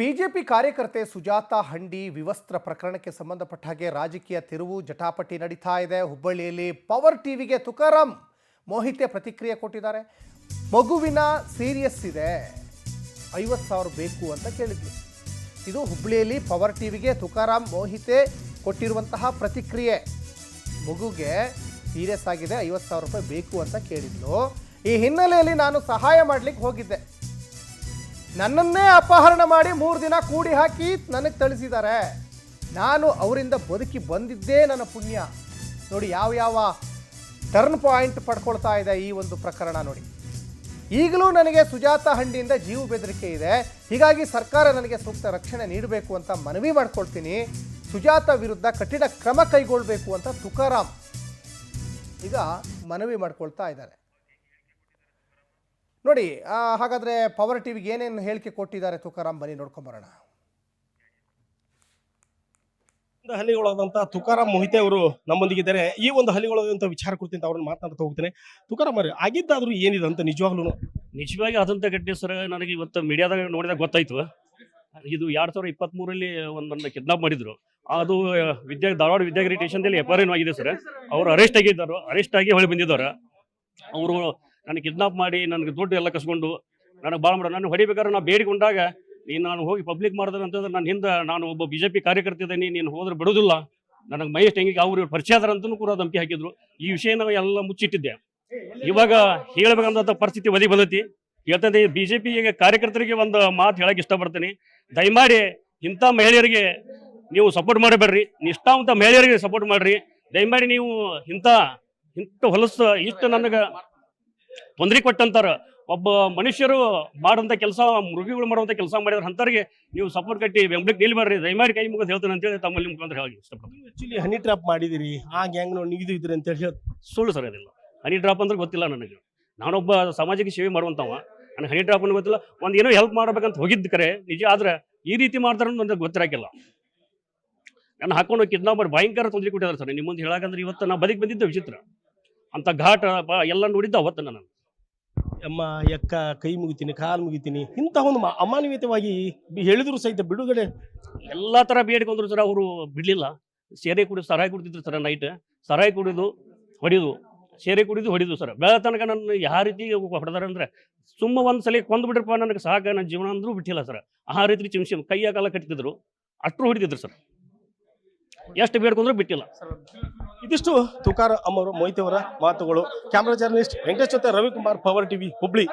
BJP ಕಾರ್ಯಕರ್ತೆ ಸುಜಾತಾ ಹಂಡಿ ವಿವಸ್ತ್ರ ಪ್ರಕರಣಕ್ಕೆ ಸಂಬಂಧಪಟ್ಟ ಹಾಗೆ ರಾಜಕೀಯ ತಿರುವು ಜಟಾಪಟಿ ನಡೀತಾ ಇದೆ. ಹುಬ್ಬಳ್ಳಿಯಲ್ಲಿ ಪವರ್ ಟಿವಿಗೆ ತುಕಾರಾಂ ಮೋಹಿತೆ ಪ್ರತಿಕ್ರಿಯೆ ಕೊಟ್ಟಿದ್ದಾರೆ. ಮಗುವಿನ ಸೀರಿಯಸ್ ಇದೆ, 50,000 ಬೇಕು ಅಂತ ಕೇಳಿದ್ಲು. ಇದು ಹುಬ್ಬಳ್ಳಿಯಲ್ಲಿ ಪವರ್ ಟಿವಿಗೆ ತುಕಾರಾಂ ಮೋಹಿತೆ ಕೊಟ್ಟಿರುವಂತಹ ಪ್ರತಿಕ್ರಿಯೆ. ಮಗುಗೆ ಸೀರಿಯಸ್ ಆಗಿದೆ, 50,000 ರೂಪಾಯಿ ಬೇಕು ಅಂತ ಕೇಳಿದ್ಲು. ಈ ಹಿನ್ನೆಲೆಯಲ್ಲಿ ನಾನು ಸಹಾಯ ಮಾಡಲಿಕ್ಕೆ ಹೋಗಿದ್ದೆ. ನನ್ನನ್ನೇ ಅಪಹರಣ ಮಾಡಿ 3 ದಿನ ಕೂಡಿ ಹಾಕಿ ನನಗೆ ತಿಳಿಸಿದ್ದಾರೆ. ನಾನು ಅವರಿಂದ ಬದುಕಿ ಬಂದಿದ್ದೇ ನನ್ನ ಪುಣ್ಯ. ನೋಡಿ ಯಾವ ಟರ್ನ್ ಪಾಯಿಂಟ್ ಪಡ್ಕೊಳ್ತಾ ಇದೆ ಈ ಒಂದು ಪ್ರಕರಣ. ನೋಡಿ, ಈಗಲೂ ನನಗೆ ಸುಜಾತಾ ಹಂಡಿಯಿಂದ ಜೀವ ಬೆದರಿಕೆ ಇದೆ. ಹೀಗಾಗಿ ಸರ್ಕಾರ ನನಗೆ ಸೂಕ್ತ ರಕ್ಷಣೆ ನೀಡಬೇಕು ಅಂತ ಮನವಿ ಮಾಡ್ಕೊಳ್ತೀನಿ. ಸುಜಾತಾ ವಿರುದ್ಧ ಕಠಿಣ ಕ್ರಮ ಕೈಗೊಳ್ಳಬೇಕು ಅಂತ ತುಕಾರಾಂ ಈಗ ಮನವಿ ಮಾಡ್ಕೊಳ್ತಾ ಇದ್ದಾರೆ. ನೋಡಿ, ಹಾಗಾದರೆ ಪವರ್ ಟಿವಿಗೆ ಏನೇನು ಹೇಳಿಕೆ ಕೊಟ್ಟಿದ್ದಾರೆ ತುಕಾರಾಂ, ಬನ್ನಿ ನೋಡ್ಕೊಂಬರೋಣ. ಹಳ್ಳಿಗಳಾದಂಥ ತುಕಾರಾಂ ಮೋಹಿತೆ ಅವರು ನಮ್ಮೊಂದಿಗಿದ್ದಾರೆ. ಈ ಒಂದು ಹಳ್ಳಿಗಳಾದಂಥ ವಿಚಾರ ಕುರಿತಂತೆ ಅವ್ರನ್ನ ಮಾತನಾಡ್ತಾ ಹೋಗ್ತೇನೆ. ತುಕಾರಾಂ ಅವರೇ, ಆಗಿದ್ದಾದ್ರೂ ಏನಿದೆ ಅಂತ ನಿಜವಾಗಿ ಆದಂಥ ಘಟನೆ ಸರ್. ನನಗೆ ಇವತ್ತು ಮೀಡಿಯಾದಾಗ ನೋಡಿದಾಗ ಗೊತ್ತಾಯ್ತು. ಇದು 2023 ಒಂದನ್ನು ಕಿಡ್ನಾಪ್ ಮಾಡಿದ್ರು. ಅದು ಧಾರವಾಡ ವಿದ್ಯಾಗಿರಿ ಸ್ಟೇಷನ್ದಲ್ಲಿ FIR ಆಗಿದೆ ಸರ್. ಅವರು ಅರೆಸ್ಟ್ ಆಗಿದ್ದಾರೆ. ಅರೆಸ್ಟ್ ಆಗಿ ಹೊಳಿ ಬಂದಿದ್ದಾರೆ. ಅವರು ನನಗೆ ಕಿಡ್ನಾಪ್ ಮಾಡಿ ನನಗೆ ದುಡ್ಡು ಎಲ್ಲ ಕಸ್ಕೊಂಡು ನನಗೆ ಭಾಳ ಮಾಡೋ ನಾನು ಹೊಡಿಬೇಕಾದ್ರೆ ನಾನು ಬೇಡಿಕೊಂಡಾಗ ನಾನು ಹೋಗಿ ಪಬ್ಲಿಕ್ ಮಾಡಿದ್ರೆ ಅಂತಂದ್ರೆ ನನ್ನ ಹಿಂದೆ ನಾನು ಒಬ್ಬ BJP ಕಾರ್ಯಕರ್ತ ಇದ್ದೀನಿ, ನೀನು ಹೋದ್ರೆ ಬಿಡೋದಿಲ್ಲ, ನನಗೆ ಮಹೇಶ್ ಹೆಂಗಿಗೆ ಅವ್ರು ಪರಿಚಯ ಆದ್ರ ಅಂತಲೂ ಕೂಡ ಧಮಕಿ ಹಾಕಿದ್ರು. ಈ ವಿಷಯ ನಾವು ಎಲ್ಲ ಮುಚ್ಚಿಟ್ಟಿದ್ದೆ. ಇವಾಗ ಹೇಳ್ಬೇಕಂತ ಪರಿಸ್ಥಿತಿ ಒದಗಿ ಬಂದೈತಿ. ಹೇಳ್ತದೆ BJP ಕಾರ್ಯಕರ್ತರಿಗೆ ಒಂದು ಮಾತು ಹೇಳಕ್ಕೆ ಇಷ್ಟಪಡ್ತೀನಿ. ದಯಮಾಡಿ ಇಂಥ ಮಹಿಳೆಯರಿಗೆ ನೀವು ಸಪೋರ್ಟ್ ಮಾಡಬೇಡ್ರಿ, ನಿಷ್ಠಾವಂತ ಮಹಿಳೆಯರಿಗೆ ಸಪೋರ್ಟ್ ಮಾಡ್ರಿ. ದಯಮಾಡಿ ನೀವು ಇಂಥ ಹೊಲಸು ಇಷ್ಟು ನನಗೆ ತೊಂದರೆ ಕೊಟ್ಟಂತಾರ ಒಬ್ಬ ಮನುಷ್ಯರು ಮಾಡುವಂಥ ಕೆಲಸ, ಮೃಗಗಳು ಮಾಡುವಂಥ ಕೆಲಸ ಮಾಡಿದ್ರೆ ಅಂಥವ್ರಿಗೆ ನೀವು ಸಪೋರ್ಟ್ ಕಟ್ಟಿ ಬೆಂಬಲಕ್ಕೆ ನಿಲ್ಬೇಡ್ರಿ. ದಯಮಾಡಿ ಕೈ ಮುಗಿದು ಹೇಳ್ತೇನೆ ಅಂತೇಳಿ ತಮ್ಮಲ್ಲಿ ಮುಖಾಂತರ ಹೇಳಿ ಇಷ್ಟಪಡ್ತೀನಿ. ಆಕ್ಚುಲಿ ಹನಿ ಟ್ರಾಪ್ ಮಾಡಿದಿರಿ, ಆ ಗ್ಯಾಂಗ್ ನಿಗಿದು ಇದ್ರಿ ಅಂತ ಹೇಳಿ ಸುಳ್ಳು ಸರ್. ಅದಿಲ್ಲ, ಹನಿ ಡ್ರಾಪ್ ಅಂದ್ರೆ ಗೊತ್ತಿಲ್ಲ ನನಗೆ. ನಾನೊಬ್ಬ ಸಾಮಾಜಿಕ ಸೇವೆ ಮಾಡುವಂಥವ, ನನಗೆ ಹನಿ ಡ್ರಾಪ್ ಅನ್ನೋ ಗೊತ್ತಿಲ್ಲ. ಒಂದು ಏನೋ ಹೆಲ್ಪ್ ಮಾಡ್ಬೇಕಂತ ಹೋಗಿದ್ದು ಕರೆ ನಿಜ, ಆದ್ರೆ ಈ ರೀತಿ ಮಾಡ್ತಾರೆ ನನಗೆ ಗೊತ್ತಿರಾಕಿಲ್ಲ. ನಾನು ಹಾಕೊಂಡು ಕಿಡ್ನಾಪ್ ಮಾಡಿ ಭಯಂಕರ ತೊಂದರೆ ಕೊಟ್ಟಿದ್ದಾರೆ ಸರ್. ನಿಮ್ಮ ಮುಂದೆ ಹೇಳಕಂದ್ರೆ ಇವತ್ತು ನಾವು ಬದುಕಿ ಬಂದಿದ್ದೆ ವಿಚಿತ್ರ. ಅಂತ ಘಾಟ ಎಲ್ಲ ನೋಡಿದ್ದ ಅವತ್ತು ನಾನು ಅಮ್ಮ ಎಕ್ಕ ಕೈ ಮುಗಿತೀನಿ, ಕಾಲು ಮುಗಿತೀನಿ, ಇಂಥ ಒಂದು ಅಮಾನವೀಯತವಾಗಿ ಹೇಳಿದ್ರು ಸಹಿತ ಬಿಡುಗಡೆ ಎಲ್ಲ ಥರ ಬೇಡಿಕೊಂಡ್ರು ಸರ್. ಅವರು ಬಿಡಲಿಲ್ಲ. ಸೇರೆ ಕುಡಿದು ಸರಾಯಿ ಕುಡಿದಿದ್ರು ಸರ್. ನೈಟ್ ಸರಾಯಿ ಕುಡಿದು ಹೊಡಿದು, ಸೇರೆ ಕುಡಿದು ಹೊಡಿದು ಸರ್. ಬೆಳ ತನಕ ನನ್ನ ಯಾವ ರೀತಿ ಹೊಡೆದಾರೆ ಅಂದರೆ ಸುಮ್ಮ ಒಂದು ಸಲ ಕೊಂದು ಬಿಡ್ರಪ್ಪ ನನಗೆ ಸಾಕ, ನನ್ನ ಜೀವನ ಅಂದ್ರೂ ಬಿಟ್ಟಿಲ್ಲ ಸರ್. ಆ ರೀತಿ ಚಿಂಸಿ ಕೈಯ ಕಾಲ ಕಟ್ತಿದ್ರು, ಅಷ್ಟರು ಹೊಡಿತಿದ್ರು ಸರ್. ಎಷ್ಟು ಬೇಡ್ಕೊಂಡ್ರೂ ಬಿಟ್ಟಿಲ್ಲ. ಇದಿಷ್ಟು ತುಕಾರಾಂ ಅವರು ಮೋಹಿತೆ ಅವರ ಮಾತುಗಳು. ಕ್ಯಾಮ್ರಾ ಜರ್ನಲಿಸ್ಟ್ ವೆಂಕಟೇಶ್ ಜೊತೆ ರವಿಕುಮಾರ್, ಪವರ್ ಟಿವಿ, ಹುಬ್ಳಿ.